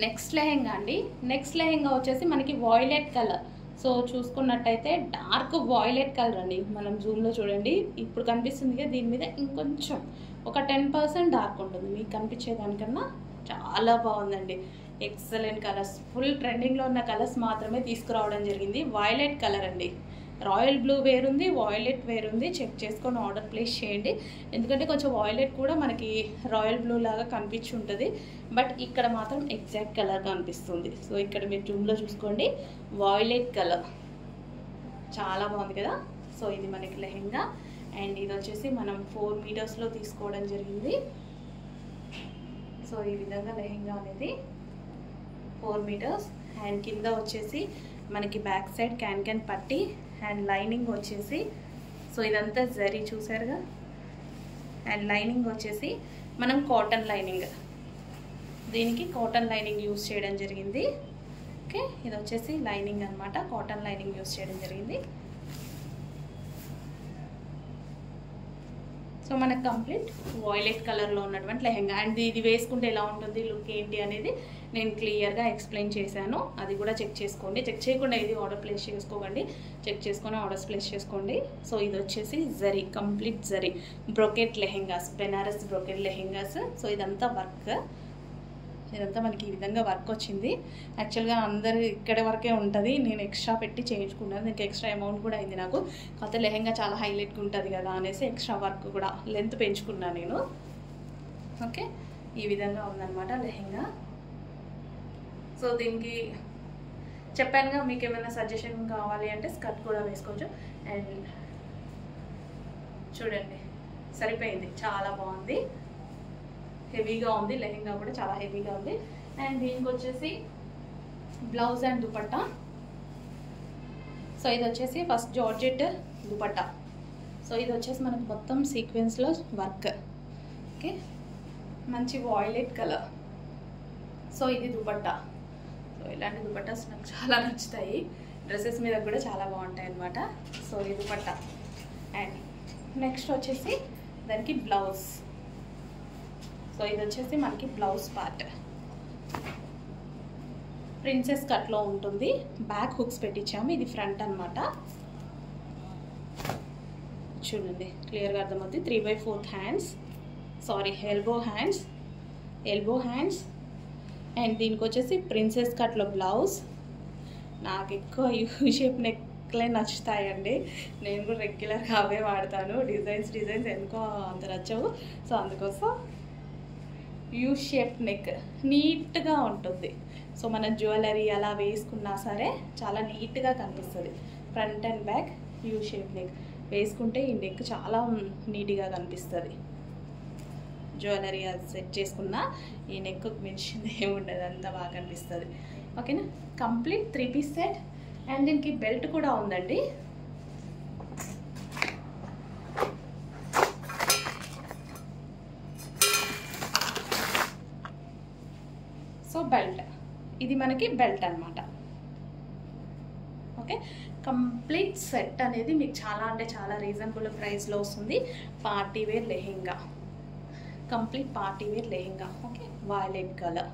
Next lehenga అండి. Next lehenga వచ్చేసి మనకి వాయిలెట్ కలర్. సో చూసుకున్నట్టయితే డార్క్ వాయిలెట్ కలర్ అండి. మనం జూమ్లో చూడండి, ఇప్పుడు కనిపిస్తుంది కదా, దీని మీద ఇంకొంచెం ఒక 10% డార్క్ ఉంటుంది. మీకు కనిపించేదానికన్నా చాలా బాగుందండి. ఎక్సలెంట్ కలర్స్, ఫుల్ ట్రెండింగ్లో ఉన్న కలర్స్ మాత్రమే తీసుకురావడం జరిగింది. వాయిలెట్ కలర్ అండి. రాయల్ బ్లూ వేరుంది, వాయిలెట్ వేరుంది. చెక్ చేసుకొని ఆర్డర్ ప్లేస్ చేయండి. ఎందుకంటే కొంచెం వాయిలెట్ కూడా మనకి రాయల్ బ్లూ లాగా కనిపించి ఉంటుంది, బట్ ఇక్కడ మాత్రం ఎగ్జాక్ట్ కలర్ కనిపిస్తుంది. సో ఇక్కడ మీరు జూమ్లో చూసుకోండి, వాయిలెట్ కలర్ చాలా బాగుంది కదా. సో ఇది మనకి లెహెంగా, అండ్ ఇది వచ్చేసి మనం 4 మీటర్స్లో తీసుకోవడం జరిగింది. సో ఈ విధంగా లెహెంగా అనేది 4 మీటర్స్. అండ్ కింద వచ్చేసి మనకి బ్యాక్ సైడ్ క్యాన్ పట్టి, అండ్ లైనింగ్ వచ్చేసి, సో ఇదంతా జరీ చూసారుగా, అండ్ లైనింగ్ వచ్చేసి మనం కాటన్ లైనింగ్, దీనికి కాటన్ లైనింగ్ యూస్ చేయడం జరిగింది. ఓకే, ఇది వచ్చేసి లైనింగ్ అనమాట, కాటన్ లైనింగ్ యూస్ చేయడం జరిగింది. సో మనకు కంప్లీట్ వాయిలెట్ కలర్లో ఉన్నటువంటి లెహెంగా. అండ్ ఇది వేసుకుంటే ఎలా ఉంటుంది, లుక్ ఏంటి అనేది నేను క్లియర్గా ఎక్స్ప్లెయిన్ చేశాను. అది కూడా చెక్ చేసుకోండి. చెక్ చేయకుండా ఇది ఆర్డర్ ప్లేస్ చేసుకోకండి, చెక్ చేసుకొని ఆర్డర్స్ ప్లేస్ చేసుకోండి. సో ఇది వచ్చేసి zari, complete zari brocade lehengas, Banaras brocade lehengas. So ఇదంతా వర్క్, ఇదంతా మనకి ఈ విధంగా వర్క్ వచ్చింది. యాక్చువల్గా అందరు ఇక్కడ వరకే ఉంటుంది, నేను ఎక్స్ట్రా పెట్టి చేయించుకున్నాను. దీనికి ఎక్స్ట్రా అమౌంట్ కూడా అయింది నాకు. కాకపోతే లెహెంగా చాలా హైలైట్గా ఉంటుంది కదా అనేసి ఎక్స్ట్రా వర్క్ కూడా లెంత్ పెంచుకున్నాను నేను. ఓకే, ఈ విధంగా ఉందన్నమాట లెహెంగా. సో దీనికి చెప్పానుగా, మీకు ఏమైనా సజెషన్ కావాలి అంటే స్కర్ట్ కూడా వేసుకోవచ్చు. అండ్ చూడండి, సరిపోయింది, చాలా బాగుంది, హెవీగా ఉంది. లెహెంగా కూడా చాలా హెవీగా ఉంది. అండ్ దీనికి వచ్చేసి బ్లౌజ్ అండ్ దుపట్టా. సో ఇది వచ్చేసి ఫస్ట్ జార్జెట్ దుపట్టా. సో ఇది వచ్చేసి మనకు మొత్తం సీక్వెన్స్లో వర్క్. ఓకే, మంచి వాయిలెట్ కలర్. సో ఇది దుపట్టా. సో ఇలాంటి దుపట్టాస్ నాకు చాలా నచ్చుతాయి, డ్రెస్సెస్ మీద కూడా చాలా బాగుంటాయి అన్నమాట. సో ఇది దుపట్టా. అండ్ నెక్స్ట్ వచ్చేసి దానికి బ్లౌజ్. సో ఇది వచ్చేసి మనకి బ్లౌజ్ పార్ట్, ప్రిన్సెస్ కట్లో ఉంటుంది. బ్యాక్ హుక్స్ పెట్టించాము, ఇది ఫ్రంట్ అనమాట. చూడండి క్లియర్గా అర్థమవుతుంది. 3/4 hands, sorry elbow hands. And దీనికి వచ్చేసి ప్రిన్సెస్ కట్లో బ్లౌజ్. నాకు ఎక్కువ యూ షేప్ నెక్లే నచ్చుతాయండి, నేను కూడా రెగ్యులర్గా అవే వాడతాను. డిజైన్స్ ఎందుకో అంత నచ్చవు. సో అందుకోసం యూ షేప్ నెక్ నీట్గా ఉంటుంది. సో మన జ్యువెలరీ అలా వేసుకున్నా సరే చాలా నీట్గా కనిపిస్తుంది. Front and back U shape neck వేసుకుంటే ఈ నెక్ చాలా నీట్గా కనిపిస్తుంది. జ్యువెలరీ అది సెట్ చేసుకున్నా ఈ నెక్ మించింది ఏముండదు, అంత బాగా కనిపిస్తుంది. ఓకేనా, కంప్లీట్ 3 పీస్ సెట్. అండ్ దీనికి బెల్ట్ కూడా ఉందండి. సో బెల్ట్, ఇది మనకి బెల్ట్ అనమాట. ఓకే, కంప్లీట్ సెట్ అనేది మీకు చాలా అంటే చాలా రీజనబుల్ ప్రైస్లో వస్తుంది. Party wear lehenga, complete party wear lehenga. Okay, violet colour.